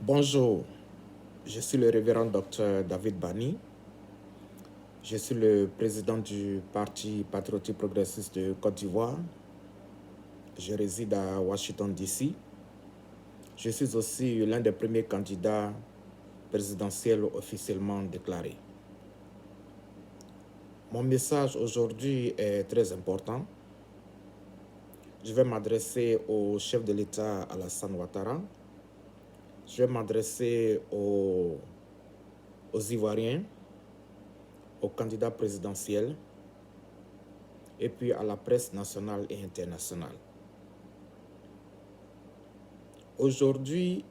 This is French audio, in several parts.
Bonjour, je suis le révérend docteur David Bani. Je suis le président du Parti patriotique progressiste de Côte d'Ivoire. Je réside à Washington, D.C. Je suis aussi l'un des premiers candidats présidentiels officiellement déclarés. Mon message aujourd'hui est très important. Je vais m'adresser au chef de l'État Alassane Ouattara. Je vais m'adresser aux Ivoiriens, aux candidats présidentiels et puis à la presse nationale et internationale. Aujourd'hui,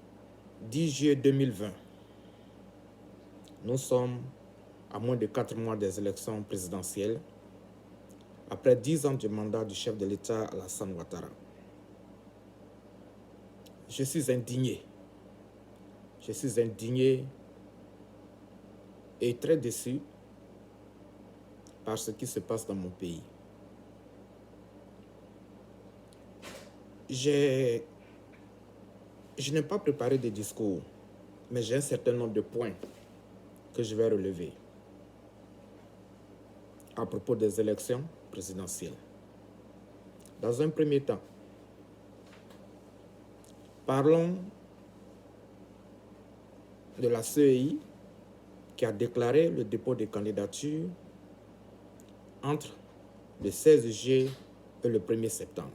10 juillet 2020, nous sommes à moins de 4 mois des élections présidentielles, après 10 ans du mandat du chef de l'État Alassane Ouattara. Je suis indigné. Je suis indigné et très déçu par ce qui se passe dans mon pays. Je n'ai pas préparé de discours, mais j'ai un certain nombre de points que je vais relever à propos des élections présidentielles. Dans un premier temps, parlons de la CEI qui a déclaré le dépôt des candidatures entre le 16 juillet et le 1er septembre.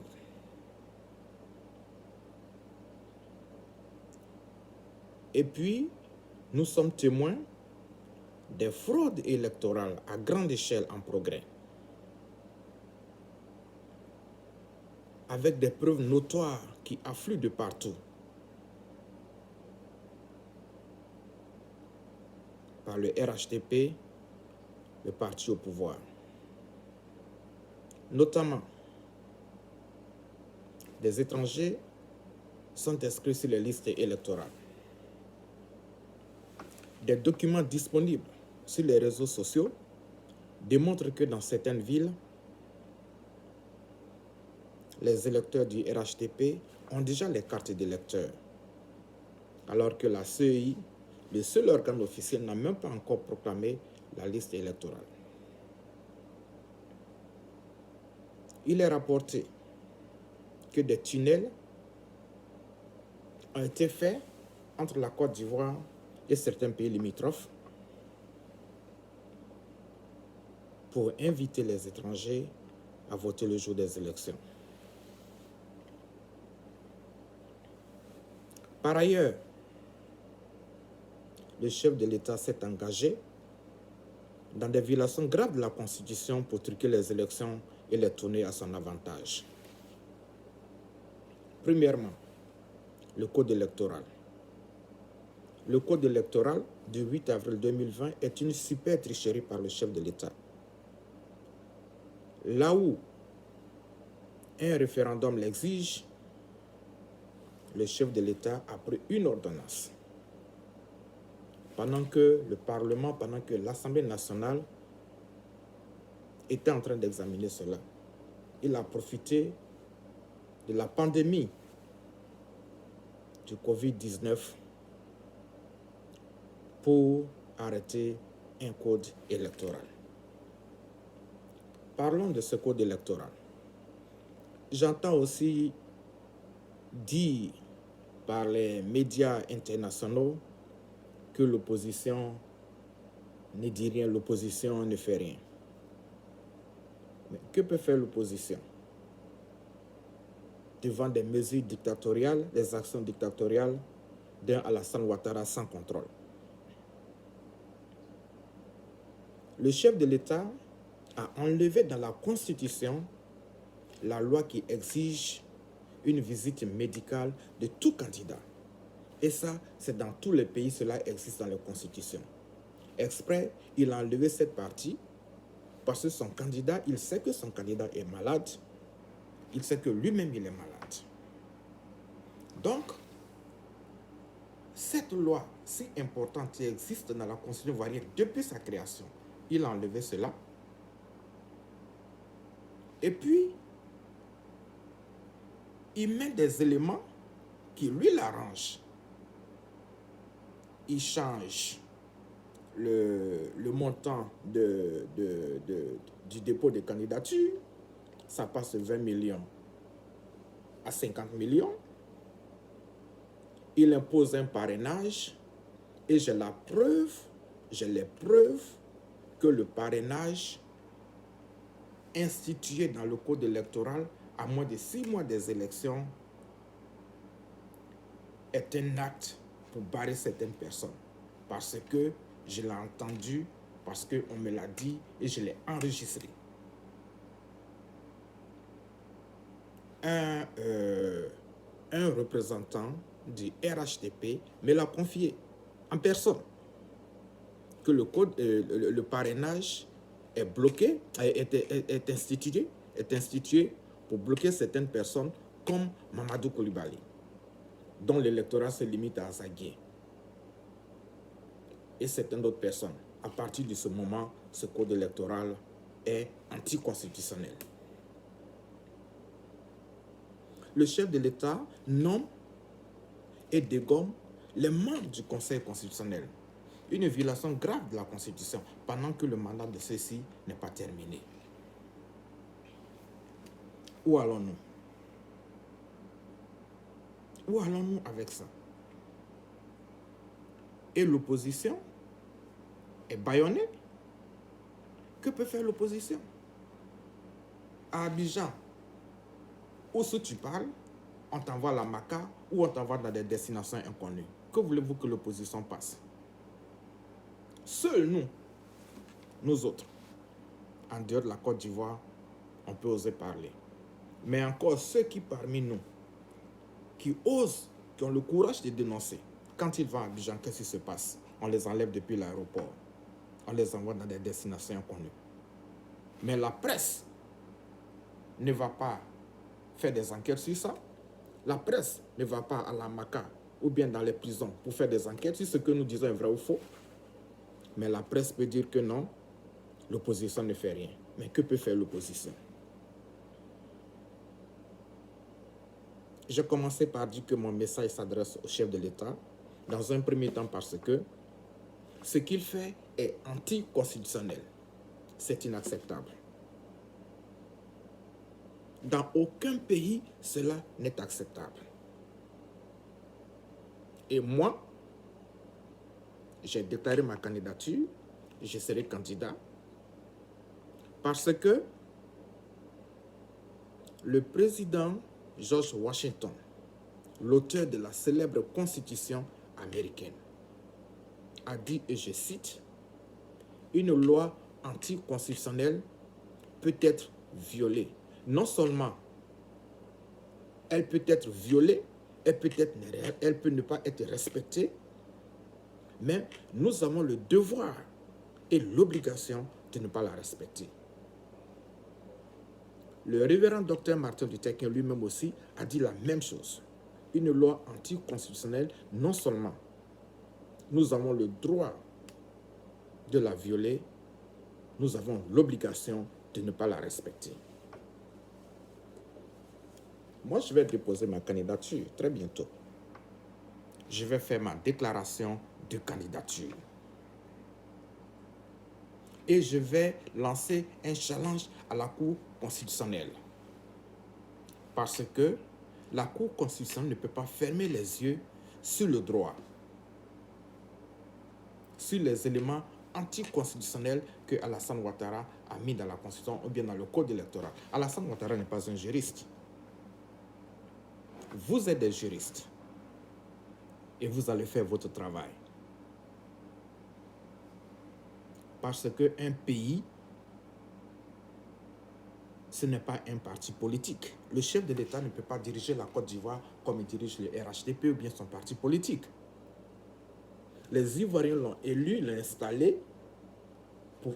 Et puis, nous sommes témoins des fraudes électorales à grande échelle en progrès, avec des preuves notoires qui affluent de partout, par le RHDP, le parti au pouvoir. Notamment, des étrangers sont inscrits sur les listes électorales. Des documents disponibles sur les réseaux sociaux démontrent que dans certaines villes, les électeurs du RHDP ont déjà les cartes d'électeurs, alors que la CEI, le seul organe officiel, n'a même pas encore proclamé la liste électorale. Il est rapporté que des tunnels ont été faits entre la Côte d'Ivoire et certains pays limitrophes pour inviter les étrangers à voter le jour des élections. Par ailleurs, le chef de l'État s'est engagé dans des violations graves de la Constitution pour truquer les élections et les tourner à son avantage. Premièrement, le code électoral. Le code électoral du 8 avril 2020 est une super tricherie par le chef de l'État. Là où un référendum l'exige, le chef de l'État a pris une ordonnance. Pendant que le Parlement, pendant que l'Assemblée nationale était en train d'examiner cela, il a profité de la pandémie du Covid-19 pour arrêter un code électoral. Parlons de ce code électoral. J'entends aussi dire par les médias internationaux que l'opposition ne dit rien, l'opposition ne fait rien. Mais que peut faire l'opposition devant des mesures dictatoriales, des actions dictatoriales d'un Alassane Ouattara sans contrôle? Le chef de l'État a enlevé dans la Constitution la loi qui exige une visite médicale de tout candidat. Et ça, c'est dans tous les pays, cela existe dans les constitutions. Exprès, il a enlevé cette partie parce que son candidat, il sait que son candidat est malade, il sait que lui-même, il est malade. Donc, cette loi si importante qui existe dans la Constitution ivoirienne depuis sa création, il a enlevé cela. Et puis, il met des éléments qui lui l'arrangent. il change le montant du dépôt de candidature, ça passe de 20 millions à 50 millions. Il impose un parrainage et j'ai les preuves que le parrainage institué dans le code électoral à moins de 6 mois des élections est un acte pour barrer certaines personnes. Parce que je l'ai entendu, parce qu'on me l'a dit et je l'ai enregistré. Un représentant du RHDP me l'a confié en personne que le parrainage est bloqué, est institué pour bloquer certaines personnes comme Mamadou Coulibaly, dont l'électorat se limite à Azaguié, et certaines autres personnes. À partir de ce moment, ce code électoral est anticonstitutionnel. Le chef de l'État nomme et dégomme les membres du Conseil constitutionnel. Une violation grave de la Constitution pendant que le mandat de ceux-ci n'est pas terminé. Où allons-nous? Où allons-nous avec ça? Et l'opposition est bâillonnée. Que peut faire l'opposition? À Abidjan, où si tu parles, on t'envoie à la Maca ou on t'envoie dans des destinations inconnues. Que voulez-vous que l'opposition passe? Seuls nous autres, en dehors de la Côte d'Ivoire, on peut oser parler. Mais encore ceux qui parmi nous, qui osent, qui ont le courage de dénoncer, quand ils vont à Abidjan, qu'est-ce qui se passe? On les enlève depuis l'aéroport. On les envoie dans des destinations inconnues. Mais la presse ne va pas faire des enquêtes sur ça. La presse ne va pas à la Maca ou bien dans les prisons pour faire des enquêtes si ce que nous disons est vrai ou faux. Mais la presse peut dire que non, l'opposition ne fait rien. Mais que peut faire l'opposition? J'ai commencé par dire que mon message s'adresse au chef de l'État, dans un premier temps parce que ce qu'il fait est anticonstitutionnel. C'est inacceptable. Dans aucun pays, cela n'est acceptable. Et moi, j'ai déclaré ma candidature, je serai candidat, parce que le président George Washington, l'auteur de la célèbre Constitution américaine, a dit, et je cite, « Une loi anticonstitutionnelle peut être violée. Non seulement elle peut être violée, elle peut ne pas être respectée, mais nous avons le devoir et l'obligation de ne pas la respecter. » Le révérend docteur Martin Luther King lui-même aussi a dit la même chose. Une loi anticonstitutionnelle, non seulement nous avons le droit de la violer, nous avons l'obligation de ne pas la respecter. Moi, je vais déposer ma candidature très bientôt. Je vais faire ma déclaration de candidature. Et je vais lancer un challenge à la Cour constitutionnelle. Parce que la Cour constitutionnelle ne peut pas fermer les yeux sur le droit, sur les éléments anticonstitutionnels que Alassane Ouattara a mis dans la Constitution ou bien dans le Code électoral. Alassane Ouattara n'est pas un juriste. Vous êtes des juristes et vous allez faire votre travail. Parce qu'un pays, ce n'est pas un parti politique. Le chef de l'État ne peut pas diriger la Côte d'Ivoire comme il dirige le RHDP ou bien son parti politique. Les Ivoiriens l'ont élu, l'ont installé pour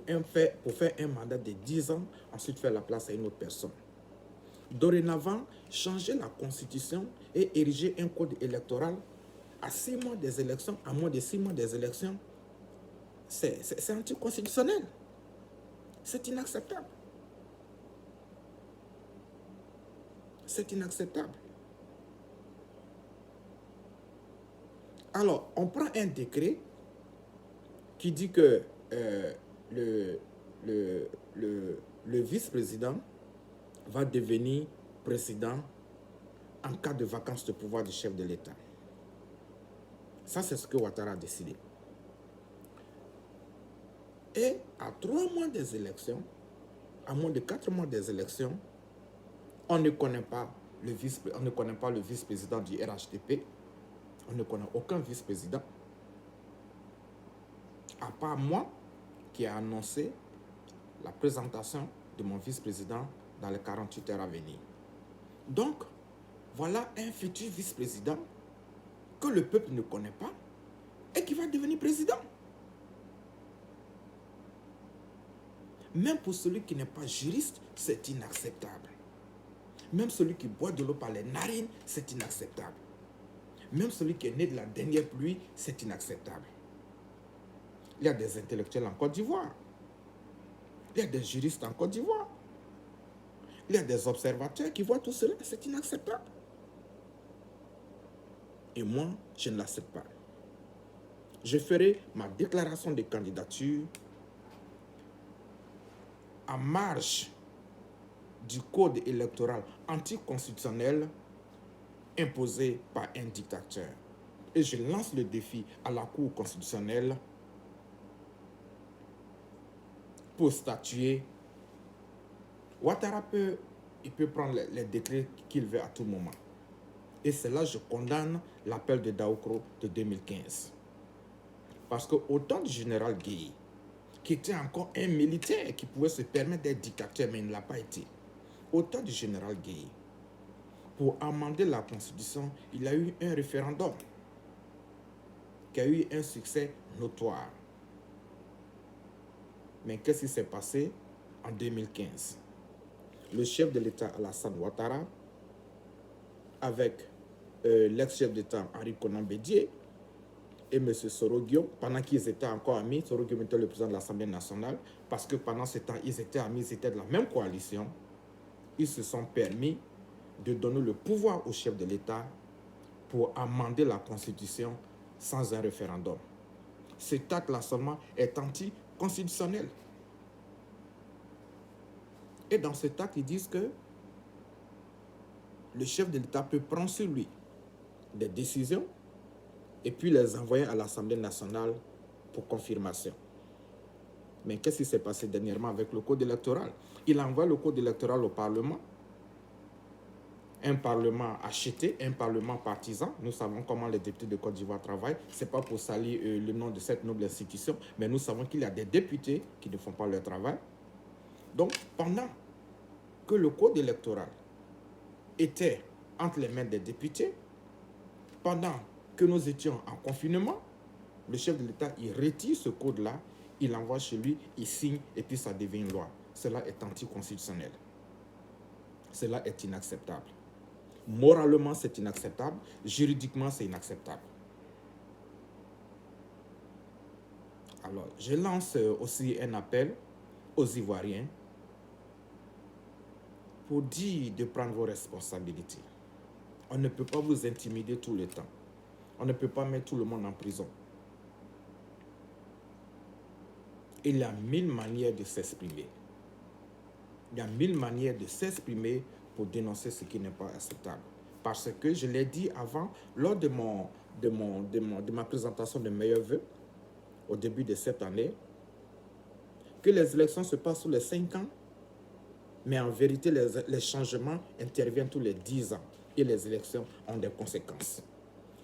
faire un mandat de 10 ans, ensuite faire la place à une autre personne. Dorénavant, changer la Constitution et ériger un code électoral à 6 mois des élections, à moins de 6 mois des élections, c'est anticonstitutionnel. C'est inacceptable. C'est inacceptable. Alors, on prend un décret qui dit que le, le, le vice-président va devenir président en cas de vacance de pouvoir du chef de l'État. Ça, c'est ce que Ouattara a décidé. Et à 3 mois des élections, à moins de 4 mois des élections, on ne connaît pas le vice-président du RHDP. On ne connaît aucun vice-président. À part moi, qui a annoncé la présentation de mon vice-président dans les 48 heures à venir. Donc, voilà un futur vice-président que le peuple ne connaît pas et qui va devenir président. Même pour celui qui n'est pas juriste, c'est inacceptable. Même celui qui boit de l'eau par les narines, c'est inacceptable. Même celui qui est né de la dernière pluie, c'est inacceptable. Il y a des intellectuels en Côte d'Ivoire. Il y a des juristes en Côte d'Ivoire. Il y a des observateurs qui voient tout cela. C'est inacceptable. Et moi, je ne l'accepte pas. Je ferai ma déclaration de candidature en marge du code électoral anticonstitutionnel imposé par un dictateur. Et je lance le défi à la Cour constitutionnelle pour statuer. Ouattara peut prendre les décrets qu'il veut à tout moment. Et c'est là que je condamne l'appel de Daoukro de 2015. Parce qu'au temps du général Guèye, qui était encore un militaire qui pouvait se permettre d'être dictateur, mais il ne l'a pas été. Au temps du général Guèye, pour amender la Constitution, il y a eu un référendum qui a eu un succès notoire. Mais qu'est-ce qui s'est passé en 2015? Le chef de l'État Alassane Ouattara, avec l'ex-chef d'État Henri Konan Bédié et M. Soro Guillaume, pendant qu'ils étaient encore amis, Soro Guillaume était le président de l'Assemblée nationale, parce que pendant ce temps, ils étaient amis, ils étaient de la même coalition, ils se sont permis de donner le pouvoir au chef de l'État pour amender la Constitution sans un référendum. Cet acte-là seulement est anticonstitutionnel. Et dans cet acte, ils disent que le chef de l'État peut prendre sur lui des décisions et puis les envoyer à l'Assemblée nationale pour confirmation. Mais qu'est-ce qui s'est passé dernièrement avec le code électoral? Il envoie le code électoral au Parlement. Un Parlement acheté, un Parlement partisan. Nous savons comment les députés de Côte d'Ivoire travaillent. Ce n'est pas pour salir le nom de cette noble institution, mais nous savons qu'il y a des députés qui ne font pas leur travail. Donc, pendant que le code électoral était entre les mains des députés, pendant que nous étions en confinement, le chef de l'État, il retire ce code-là, il l'envoie chez lui, il signe et puis ça devient une loi. Cela est anticonstitutionnel. Cela est inacceptable. Moralement, c'est inacceptable. Juridiquement, c'est inacceptable. Alors, je lance aussi un appel aux Ivoiriens pour dire de prendre vos responsabilités. On ne peut pas vous intimider tout le temps. On ne peut pas mettre tout le monde en prison. Il y a 1000 manières de s'exprimer. Il y a 1000 manières de s'exprimer pour dénoncer ce qui n'est pas acceptable. Parce que je l'ai dit avant, lors de ma présentation de meilleurs vœux, au début de cette année, que les élections se passent tous les 5 ans, mais en vérité, les changements interviennent tous les 10 ans. Et les élections ont des conséquences.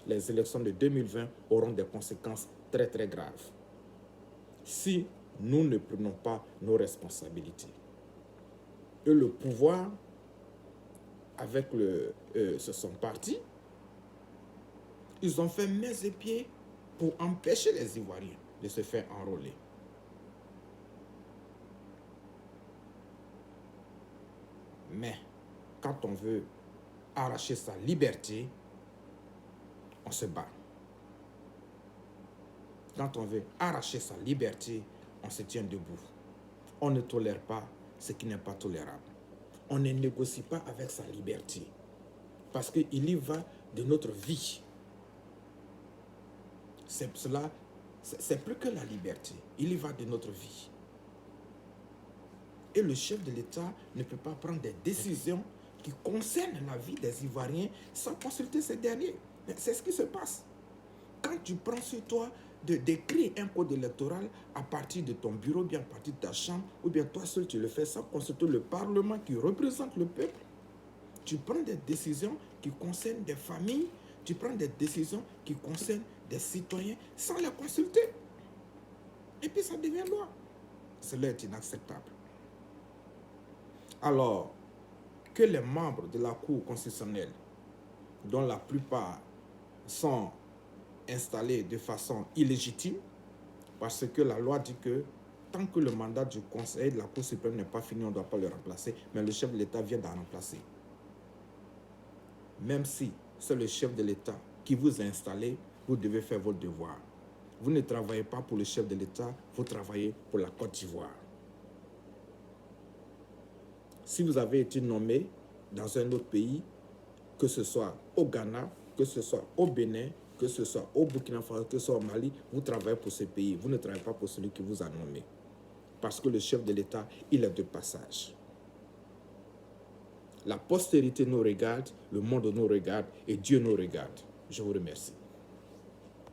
Les élections de 2020 auront des conséquences très très graves. Si nous ne prenons pas nos responsabilités. Et le pouvoir, avec son parti, ils ont fait main et pieds pour empêcher les Ivoiriens de se faire enrôler. Mais quand on veut arracher sa liberté, on se bat. Quand on veut arracher sa liberté, on se tient debout. On ne tolère pas ce qui n'est pas tolérable. On ne négocie pas avec sa liberté. Parce qu'il y va de notre vie. c'est plus que la liberté. Il y va de notre vie. Et le chef de l'État ne peut pas prendre des décisions qui concernent la vie des Ivoiriens sans consulter ces derniers. C'est ce qui se passe. Quand tu prends sur toi d'écrire un code électoral à partir de ton bureau, bien à partir de ta chambre, ou bien toi seul tu le fais sans consulter le Parlement qui représente le peuple, tu prends des décisions qui concernent des familles, tu prends des décisions qui concernent des citoyens sans les consulter. Et puis ça devient loi. Cela est inacceptable. Alors, que les membres de la Cour constitutionnelle, dont la plupart sont installés de façon illégitime, parce que la loi dit que tant que le mandat du Conseil de la Cour suprême n'est pas fini, on ne doit pas le remplacer, mais le chef de l'État vient d'en remplacer. Même si c'est le chef de l'État qui vous a installé, vous devez faire votre devoir. Vous ne travaillez pas pour le chef de l'État, vous travaillez pour la Côte d'Ivoire. Si vous avez été nommé dans un autre pays, que ce soit au Ghana, que ce soit au Bénin, que ce soit au Burkina Faso, que ce soit au Mali, vous travaillez pour ce pays. Vous ne travaillez pas pour celui qui vous a nommé. Parce que le chef de l'État, il est de passage. La postérité nous regarde, le monde nous regarde et Dieu nous regarde. Je vous remercie.